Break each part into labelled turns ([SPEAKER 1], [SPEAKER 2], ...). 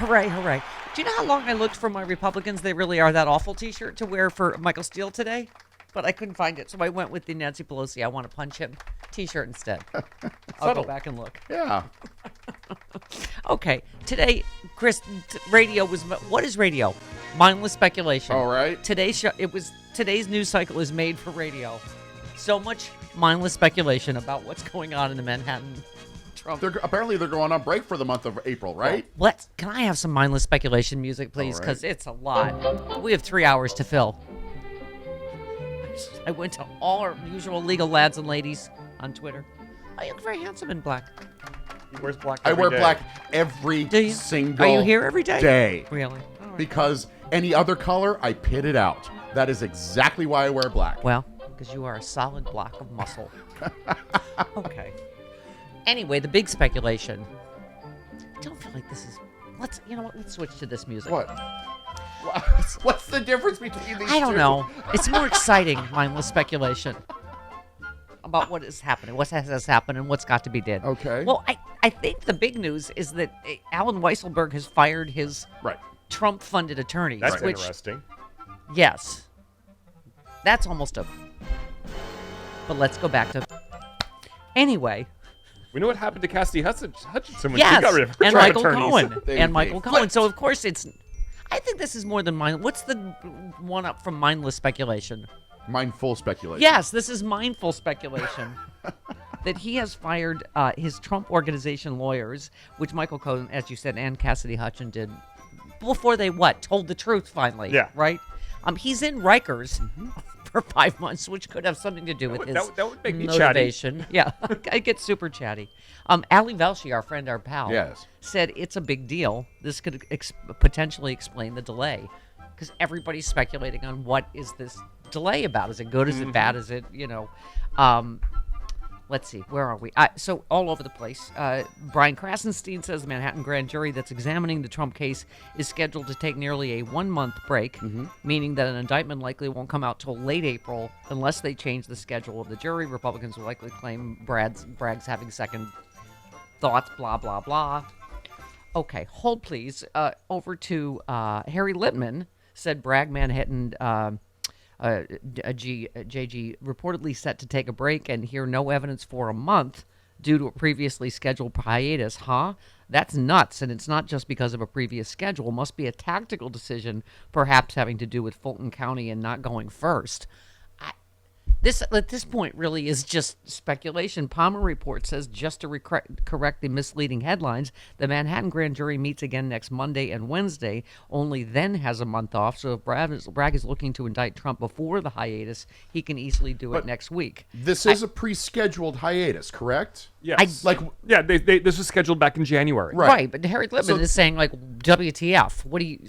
[SPEAKER 1] Hooray, hooray. Do you know how long I looked for my Republicans They Really Are That Awful t-shirt to wear for Michael Steele today? But I couldn't find it, so I went with the Nancy Pelosi I want to punch him t-shirt instead. I'll go back and look.
[SPEAKER 2] Yeah.
[SPEAKER 1] Okay, today, Chris, radio was... What is radio? Mindless speculation.
[SPEAKER 2] All right.
[SPEAKER 1] Today's news cycle is made for radio. So much mindless speculation about what's going on in the Manhattan Trump.
[SPEAKER 2] Apparently they're going on break for the month of April, right?
[SPEAKER 1] Well, can I have some mindless speculation music, please? Because it's a lot. We have 3 hours to fill. I went to all our usual legal lads and ladies on Twitter. Oh, you look very handsome in black.
[SPEAKER 3] He wears black
[SPEAKER 2] I
[SPEAKER 3] every
[SPEAKER 2] wear
[SPEAKER 3] day.
[SPEAKER 2] black every single
[SPEAKER 1] Are you here every day?
[SPEAKER 2] day.
[SPEAKER 1] Really? All right.
[SPEAKER 2] Because any other color, I pit it out. That is exactly why I wear black.
[SPEAKER 1] Well, because you are a solid block of muscle. Okay. Anyway, the big speculation. I don't feel like this is... Let's switch to this music.
[SPEAKER 2] What? What's the difference between these two?
[SPEAKER 1] I don't know. It's more exciting, mindless speculation about what is happening, what has happened, and what's got to be done.
[SPEAKER 2] Okay.
[SPEAKER 1] Well, I think the big news is that Alan Weisselberg has fired his Trump-funded attorneys.
[SPEAKER 3] That's interesting.
[SPEAKER 1] Yes. That's almost a... But let's go back to... Anyway...
[SPEAKER 3] We know what happened to Cassidy Hutchinson when
[SPEAKER 1] yes,
[SPEAKER 3] she got rid of her
[SPEAKER 1] and
[SPEAKER 3] Trump
[SPEAKER 1] Michael
[SPEAKER 3] attorneys.
[SPEAKER 1] Cohen. And Michael Cohen. So, of course, it's... I think this is more than mindless. What's the one up from mindless speculation?
[SPEAKER 2] Mindful speculation.
[SPEAKER 1] Yes, this is mindful speculation. That he has fired his Trump Organization lawyers, which Michael Cohen, as you said, and Cassidy Hutchinson did before they told the truth finally.
[SPEAKER 3] Yeah.
[SPEAKER 1] Right? He's in Rikers for 5 months, which could have something to do with his
[SPEAKER 3] that would make me
[SPEAKER 1] motivation.
[SPEAKER 3] chatty.
[SPEAKER 1] Yeah, I get super chatty. Ali Velshi, our friend, our pal,
[SPEAKER 2] Yes.
[SPEAKER 1] said it's a big deal. This could potentially explain the delay, because everybody's speculating on what is this delay about. Is it good? Is it bad? Is it, let's see, where are we? So all over the place. Brian Krasenstein says the Manhattan grand jury that's examining the Trump case is scheduled to take nearly a 1-month break, meaning that an indictment likely won't come out till late April unless they change the schedule of the jury. Republicans will likely claim Bragg's having second thoughts, blah, blah, blah. Okay, hold please. Over to Harry Litman said Bragg, Manhattan... JG reportedly set to take a break and hear no evidence for a month due to a previously scheduled hiatus. That's nuts, and it's not just because of a previous schedule. It must be a tactical decision, perhaps having to do with Fulton County and not going first. This, at this point, really is just speculation. Palmer report says, just to correct the misleading headlines, the Manhattan grand jury meets again next Monday and Wednesday, only then has a month off. So if Bragg is looking to indict Trump before the hiatus, he can easily do it next week.
[SPEAKER 2] This is a pre-scheduled hiatus, correct?
[SPEAKER 3] Yes. This was scheduled back in January.
[SPEAKER 1] Right, but Harry Litman is saying, WTF? What do you,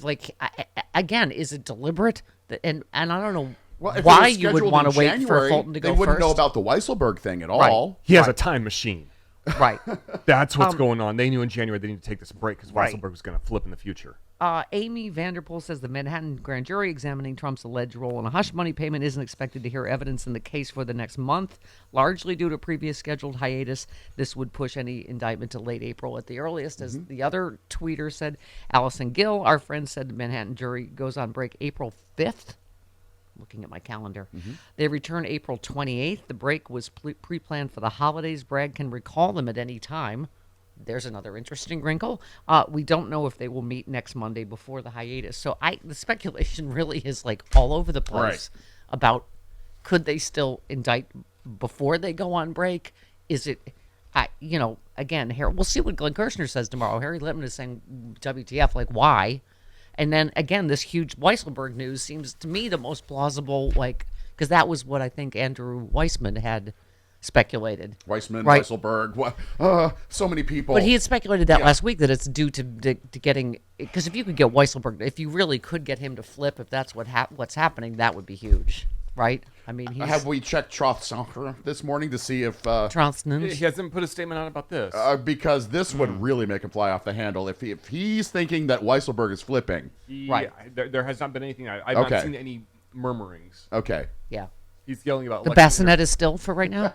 [SPEAKER 1] again, is it deliberate? And I don't know...
[SPEAKER 2] Well, if
[SPEAKER 1] why
[SPEAKER 2] it was
[SPEAKER 1] you would
[SPEAKER 2] scheduled
[SPEAKER 1] want
[SPEAKER 2] in
[SPEAKER 1] to wait
[SPEAKER 2] January,
[SPEAKER 1] for Fulton to go
[SPEAKER 2] first? They wouldn't know
[SPEAKER 1] first?
[SPEAKER 2] about the Weisselberg thing at
[SPEAKER 1] Right.
[SPEAKER 2] all.
[SPEAKER 3] He has a time machine.
[SPEAKER 1] Right.
[SPEAKER 3] That's what's going on. They knew in January they needed to take this break because
[SPEAKER 1] Right.
[SPEAKER 3] Weisselberg was going to flip in the future.
[SPEAKER 1] Amy Vanderpool says the Manhattan grand jury examining Trump's alleged role in a hush money payment isn't expected to hear evidence in the case for the next month, largely due to previous scheduled hiatus. This would push any indictment to late April at the earliest. As the other tweeter said, Allison Gill, our friend, said the Manhattan jury goes on break April 5th. Looking at my calendar. They return April 28th. The break was pre-planned for the holidays. Bragg can recall them at any time. There's another interesting wrinkle. We don't know if they will meet next Monday before the hiatus. So the speculation really is all over the place about could they still indict before they go on break? Is it, again, we'll see what Glenn Kirschner says tomorrow. Harry Litman is saying WTF, why? And then, again, this huge Weisselberg news seems to me the most plausible, because that was what I think Andrew Weissman had speculated.
[SPEAKER 2] Weisselberg, so many people.
[SPEAKER 1] But he had speculated that last week, that it's due to getting, because if you could get Weisselberg, if you really could get him to flip, if that's what's happening, that would be huge, right? I mean,
[SPEAKER 2] have we checked Trothsanger this morning to see if...
[SPEAKER 3] He hasn't put a statement out about this.
[SPEAKER 2] Because this would really make him fly off the handle. If he's thinking that Weisselberg is flipping.
[SPEAKER 3] Right. There has not been anything. I've not seen any murmurings.
[SPEAKER 2] Okay.
[SPEAKER 1] Yeah.
[SPEAKER 3] He's yelling about
[SPEAKER 1] The
[SPEAKER 3] election
[SPEAKER 1] bassinet is still for right now?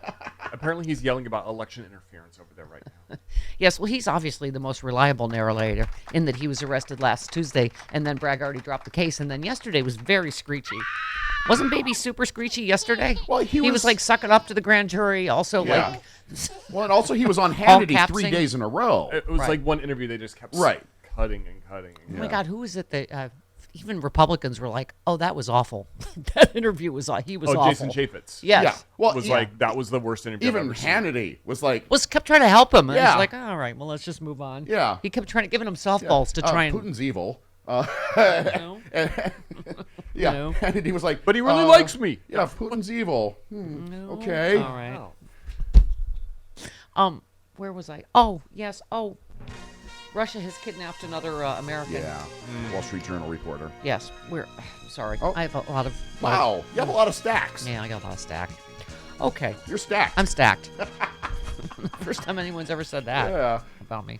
[SPEAKER 3] Apparently, he's yelling about election interference over there right now.
[SPEAKER 1] Yes, well, he's obviously the most reliable narrator in that he was arrested last Tuesday, and then Bragg already dropped the case, and then yesterday was very screechy. Wasn't Baby super screechy yesterday?
[SPEAKER 2] Well, he
[SPEAKER 1] was
[SPEAKER 2] was
[SPEAKER 1] like sucking up to the grand jury, also
[SPEAKER 2] Yeah.
[SPEAKER 1] like
[SPEAKER 2] Well, and also he was on Hannity
[SPEAKER 1] capsing.
[SPEAKER 2] 3 days in a row.
[SPEAKER 3] It was
[SPEAKER 1] Right.
[SPEAKER 3] like one interview they just kept
[SPEAKER 2] Right.
[SPEAKER 3] cutting and cutting. And
[SPEAKER 1] oh my God, who is it that even Republicans were like, oh, that was awful. That interview was he was
[SPEAKER 3] Oh,
[SPEAKER 1] awful.
[SPEAKER 3] Jason Chaffetz.
[SPEAKER 1] Yes.
[SPEAKER 2] Yeah. Well,
[SPEAKER 3] was
[SPEAKER 2] yeah.
[SPEAKER 3] like that was the worst interview. I've
[SPEAKER 2] Even
[SPEAKER 3] ever seen.
[SPEAKER 2] Hannity was like,
[SPEAKER 1] Kept trying to help him. And
[SPEAKER 2] Yeah.
[SPEAKER 1] he's like, all right, well, let's just move on.
[SPEAKER 2] Yeah.
[SPEAKER 1] He kept giving him softballs to try and.
[SPEAKER 2] Putin's evil.
[SPEAKER 1] know?
[SPEAKER 2] Yeah,
[SPEAKER 1] know?
[SPEAKER 2] Hannity was like,
[SPEAKER 3] But he really likes me.
[SPEAKER 2] Yeah, Putin's evil. Okay.
[SPEAKER 1] All right. Where was I? Oh, yes. Oh, Russia has kidnapped another American.
[SPEAKER 2] Yeah. Wall Street Journal reporter.
[SPEAKER 1] Yes. Sorry.
[SPEAKER 2] Oh.
[SPEAKER 1] I have a lot of.
[SPEAKER 2] Wow, you have a lot of stacks.
[SPEAKER 1] Yeah, I got a lot of stack. Okay.
[SPEAKER 2] You're stacked.
[SPEAKER 1] I'm stacked. First time anyone's ever said that
[SPEAKER 2] Yeah.
[SPEAKER 1] about me.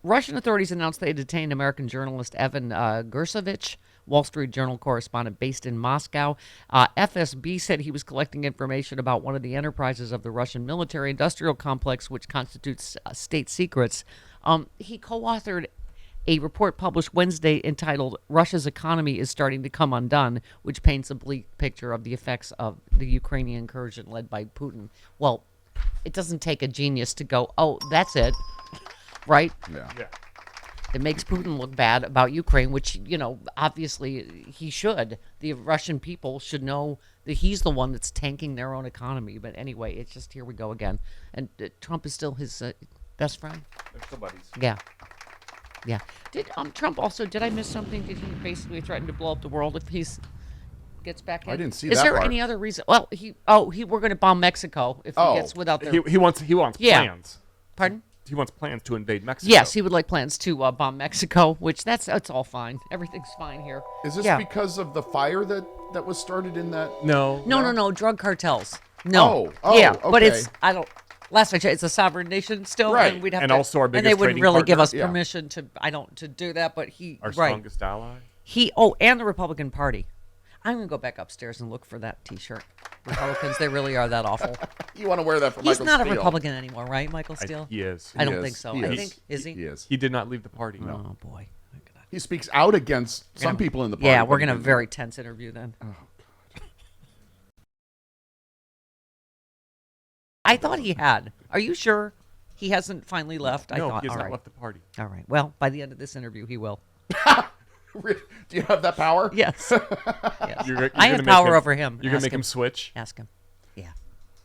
[SPEAKER 1] Russian authorities announced they detained American journalist Evan Gersovich, Wall Street Journal correspondent based in Moscow. FSB said he was collecting information about one of the enterprises of the Russian military-industrial complex, which constitutes state secrets. He co-authored a report published Wednesday entitled Russia's Economy is Starting to Come Undone, which paints a bleak picture of the effects of the Ukrainian incursion led by Putin. Well, it doesn't take a genius to go, oh, that's it, right?
[SPEAKER 2] Yeah.
[SPEAKER 3] Yeah.
[SPEAKER 1] It makes Putin look bad about Ukraine, which, obviously he should. The Russian people should know that he's the one that's tanking their own economy. But anyway, it's just here we go again. And Trump is still his best friend.
[SPEAKER 3] They're still buddies.
[SPEAKER 1] Yeah. Yeah. Did Trump also, did I miss something? Did he basically threaten to blow up the world if he's gets back in?
[SPEAKER 2] I didn't see
[SPEAKER 1] Is
[SPEAKER 2] that
[SPEAKER 1] there
[SPEAKER 2] part.
[SPEAKER 1] any other reason? Well, we're going to bomb Mexico if he
[SPEAKER 2] Oh.
[SPEAKER 1] gets without their...
[SPEAKER 3] He wants
[SPEAKER 1] Yeah.
[SPEAKER 3] plans.
[SPEAKER 1] Pardon?
[SPEAKER 3] He wants plans to invade Mexico.
[SPEAKER 1] Yes, he would like plans to bomb Mexico, which that's all fine. Everything's fine here.
[SPEAKER 2] Is this
[SPEAKER 1] Yeah.
[SPEAKER 2] because of the fire that was started in that?
[SPEAKER 3] No.
[SPEAKER 1] No, drug cartels. No.
[SPEAKER 2] Oh,
[SPEAKER 1] yeah, but
[SPEAKER 2] okay.
[SPEAKER 1] it's last I checked, it's a sovereign nation still,
[SPEAKER 2] Right.
[SPEAKER 1] and we'd have
[SPEAKER 3] And
[SPEAKER 1] to,
[SPEAKER 3] also our
[SPEAKER 1] and they
[SPEAKER 3] biggest
[SPEAKER 1] wouldn't
[SPEAKER 3] trading
[SPEAKER 1] really give
[SPEAKER 3] partner.
[SPEAKER 1] us
[SPEAKER 2] Yeah.
[SPEAKER 1] permission to do that. But
[SPEAKER 3] Our
[SPEAKER 1] right,
[SPEAKER 3] strongest ally.
[SPEAKER 1] and the Republican Party. I'm gonna go back upstairs and look for that T-shirt. Republicans, they really are that awful.
[SPEAKER 2] You want to wear that for
[SPEAKER 1] He's
[SPEAKER 2] Michael
[SPEAKER 1] not
[SPEAKER 2] Steele.
[SPEAKER 1] a Republican anymore, right, Michael Steele?
[SPEAKER 3] He is.
[SPEAKER 1] I don't
[SPEAKER 2] He
[SPEAKER 1] think
[SPEAKER 2] is.
[SPEAKER 1] so.
[SPEAKER 2] He
[SPEAKER 1] I
[SPEAKER 2] is.
[SPEAKER 1] think is he?
[SPEAKER 2] He is.
[SPEAKER 3] He did not leave the party. No.
[SPEAKER 1] Oh boy.
[SPEAKER 2] He speaks out against some people in the party.
[SPEAKER 1] Yeah,
[SPEAKER 2] but
[SPEAKER 1] we're
[SPEAKER 2] he
[SPEAKER 1] gonna have a
[SPEAKER 2] didn't.
[SPEAKER 1] very tense interview then. I thought he had. Are you sure he hasn't finally left? I
[SPEAKER 3] No,
[SPEAKER 1] thought.
[SPEAKER 3] he has
[SPEAKER 1] All
[SPEAKER 3] not
[SPEAKER 1] right.
[SPEAKER 3] left the party.
[SPEAKER 1] All right. Well, by the end of this interview, he will.
[SPEAKER 2] Do you have that power?
[SPEAKER 1] Yes. Yes.
[SPEAKER 3] You're
[SPEAKER 1] I
[SPEAKER 3] gonna
[SPEAKER 1] have
[SPEAKER 3] make
[SPEAKER 1] power over him.
[SPEAKER 3] You're gonna
[SPEAKER 1] Ask
[SPEAKER 3] make him switch.
[SPEAKER 1] Ask him. Yeah.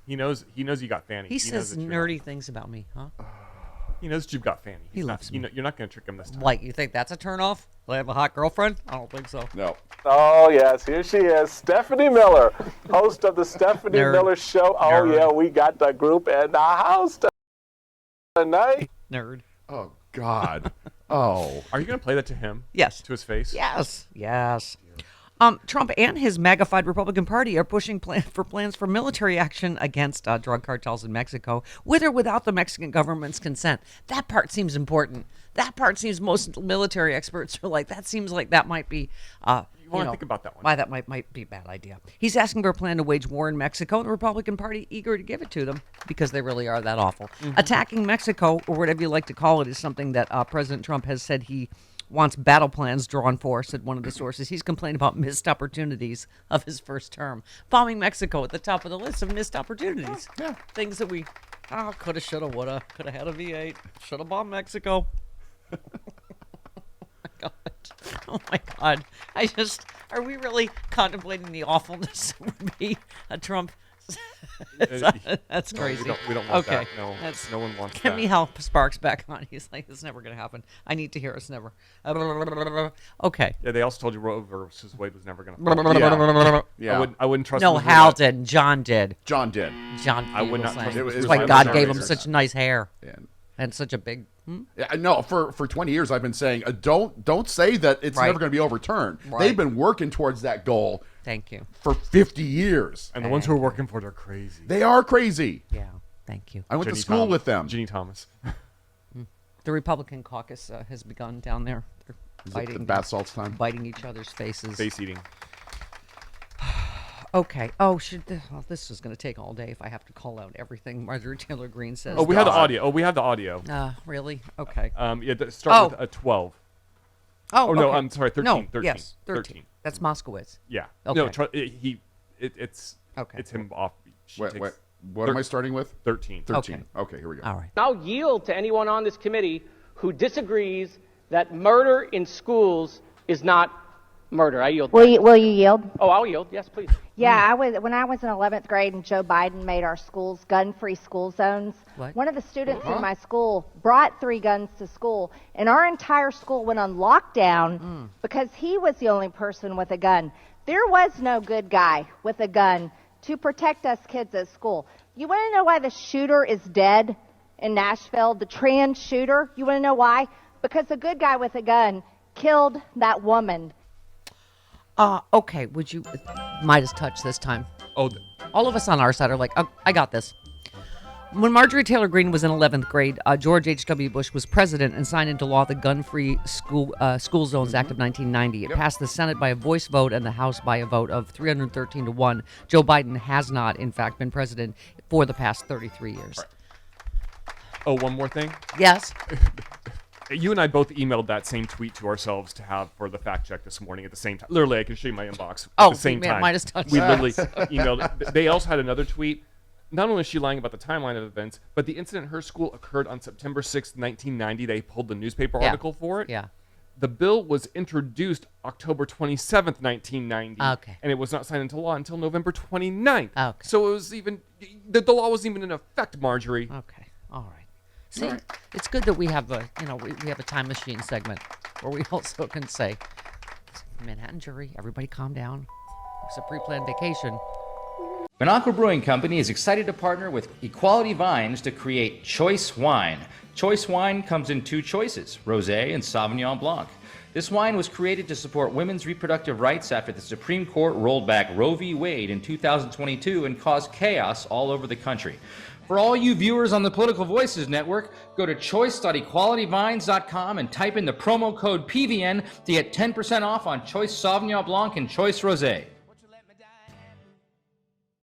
[SPEAKER 3] He knows you got Fanny.
[SPEAKER 1] He
[SPEAKER 3] knows
[SPEAKER 1] says
[SPEAKER 3] that you're
[SPEAKER 1] nerdy things about me, huh?
[SPEAKER 3] not- He knows that you've got Fanny.
[SPEAKER 1] He loves me.
[SPEAKER 3] You're not gonna trick him this time.
[SPEAKER 1] Like, you think that's a turnoff? Will I have a hot girlfriend? I don't think so.
[SPEAKER 2] No.
[SPEAKER 4] Oh, yes, here she is, Stephanie Miller, host of the Stephanie
[SPEAKER 1] Nerd.
[SPEAKER 4] Miller Show. Oh,
[SPEAKER 1] Nerd.
[SPEAKER 4] yeah, we got the group in the house tonight.
[SPEAKER 1] Nerd.
[SPEAKER 2] Oh God. Oh.
[SPEAKER 3] Are you gonna play that to him?
[SPEAKER 1] Yes.
[SPEAKER 3] To his face?
[SPEAKER 1] Yes. Yes. Trump and his MAGA-fied Republican Party are pushing plans for military action against drug cartels in Mexico, with or without the Mexican government's consent. That part seems important. That part seems most military experts are like, that seems like that might be,
[SPEAKER 3] wanna think about that one.
[SPEAKER 1] Why that might be a bad idea. He's asking for a plan to wage war in Mexico, and the Republican Party eager to give it to them because they really are that awful. Attacking Mexico, or whatever you like to call it, is something that President Trump has said he wants battle plans drawn for, said one of the sources. He's complained about missed opportunities of his first term. Bombing Mexico at the top of the list of missed opportunities.
[SPEAKER 2] Yeah.
[SPEAKER 1] Things that we coulda, shoulda, woulda, coulda had a V8, shoulda bombed Mexico. Oh my God. Are we really contemplating the awfulness that would be a Trump? That's crazy.
[SPEAKER 3] We don't want
[SPEAKER 1] okay.
[SPEAKER 3] that. No,
[SPEAKER 1] That's,
[SPEAKER 3] no one wants
[SPEAKER 1] Get
[SPEAKER 3] that.
[SPEAKER 1] me Hal Sparks back on. He's like, it's never going to happen. I need to hear it's never. Okay.
[SPEAKER 3] Yeah, they also told you Roe versus Wade was never gonna.
[SPEAKER 2] Yeah. Yeah.
[SPEAKER 3] I wouldn't trust.
[SPEAKER 1] No,
[SPEAKER 3] him to do
[SPEAKER 1] Hal
[SPEAKER 3] that.
[SPEAKER 1] did. John did.
[SPEAKER 2] John did.
[SPEAKER 1] John.
[SPEAKER 3] I would not
[SPEAKER 1] Fugelsang.
[SPEAKER 3] trust him.
[SPEAKER 2] It was
[SPEAKER 1] That's
[SPEAKER 2] my
[SPEAKER 1] why God
[SPEAKER 2] research.
[SPEAKER 1] gave him such nice hair
[SPEAKER 2] And
[SPEAKER 1] and such a big.
[SPEAKER 2] yeah, no, for 20 years I've been saying, don't say that it's
[SPEAKER 1] Right.
[SPEAKER 2] never going to be overturned.
[SPEAKER 1] Right.
[SPEAKER 2] They've been working towards that goal
[SPEAKER 1] Thank you.
[SPEAKER 2] for 50 years.
[SPEAKER 3] And the ones who are working for it are crazy.
[SPEAKER 2] They are crazy.
[SPEAKER 1] Yeah. Thank you.
[SPEAKER 2] I went
[SPEAKER 3] Ginny
[SPEAKER 2] to school
[SPEAKER 3] Thomas.
[SPEAKER 2] with them.
[SPEAKER 3] Ginny Thomas.
[SPEAKER 1] The Republican caucus has begun down there. They're
[SPEAKER 2] Is it the bath salts time?
[SPEAKER 1] biting each other's faces.
[SPEAKER 3] Face eating.
[SPEAKER 1] Okay. Oh, this is going to take all day if I have to call out everything Marjorie Taylor Greene says.
[SPEAKER 3] Oh, we have the audio. We have the audio.
[SPEAKER 1] Really? Okay.
[SPEAKER 3] Start with a 12.
[SPEAKER 1] Oh,
[SPEAKER 3] no,
[SPEAKER 1] okay.
[SPEAKER 3] I'm sorry, 13.
[SPEAKER 1] No,
[SPEAKER 3] 13.
[SPEAKER 1] yes, 13. That's Moskowitz.
[SPEAKER 3] Yeah.
[SPEAKER 1] Okay.
[SPEAKER 3] No, it's
[SPEAKER 1] Okay.
[SPEAKER 3] It's him off.
[SPEAKER 2] Wait. What am I starting with?
[SPEAKER 3] 13.
[SPEAKER 2] 13. Okay, here we go.
[SPEAKER 1] All right.
[SPEAKER 5] I'll yield to anyone on this committee who disagrees that murder in schools is not murder. I yield.
[SPEAKER 6] Will you yield?
[SPEAKER 5] Oh, I'll yield. Yes, please.
[SPEAKER 6] Yeah, when I was in 11th grade and Joe Biden made our schools gun-free school zones,
[SPEAKER 1] What?
[SPEAKER 6] one of the students in my school brought 3 guns to school, and our entire school went on lockdown because he was the only person with a gun. There was no good guy with a gun to protect us kids at school. You want to know why the shooter is dead in Nashville, the trans shooter? You want to know why? Because the good guy with a gun killed that woman.
[SPEAKER 1] Okay. Would you Midas touch this time?
[SPEAKER 3] Oh,
[SPEAKER 1] All of us on our side are like, oh, I got this. When Marjorie Taylor Greene was in 11th grade, George H.W. Bush was president and signed into law the Gun-Free School Zones Act of 1990. It passed the Senate by a voice vote and the House by a vote of 313 to 1. Joe Biden has not, in fact, been president for the past 33 years.
[SPEAKER 3] oh, one more thing.
[SPEAKER 1] Yes.
[SPEAKER 3] You and I both emailed that same tweet to ourselves to have for the fact check this morning at the same time. Literally, I can show you my inbox at the same time.
[SPEAKER 1] Midas touched
[SPEAKER 3] We
[SPEAKER 1] that.
[SPEAKER 3] literally emailed it. They also had another tweet. Not only is she lying about the timeline of events, but the incident in her school occurred on September 6th, 1990. They pulled the newspaper
[SPEAKER 1] Yeah.
[SPEAKER 3] article for it.
[SPEAKER 1] Yeah.
[SPEAKER 3] The bill was introduced October 27th, 1990.
[SPEAKER 1] Okay.
[SPEAKER 3] And it was not signed into law until November 29th.
[SPEAKER 1] Okay.
[SPEAKER 3] So it was even, the law wasn't even in effect, Marjorie.
[SPEAKER 1] Okay. All right. See, it's good that we have a, we have a time machine segment where we also can say, Manhattan jury, everybody calm down. It's a pre-planned vacation.
[SPEAKER 7] Minocqua Brewing Company is excited to partner with Equality Vines to create Choice Wine. Choice Wine comes in 2 choices, Rosé and Sauvignon Blanc. This wine was created to support women's reproductive rights after the Supreme Court rolled back Roe v. Wade in 2022 and caused chaos all over the country. For all you viewers on the Political Voices Network, go to choice.equalityvines.com and type in the promo code PVN to get 10% off on Choice Sauvignon Blanc and Choice Rosé.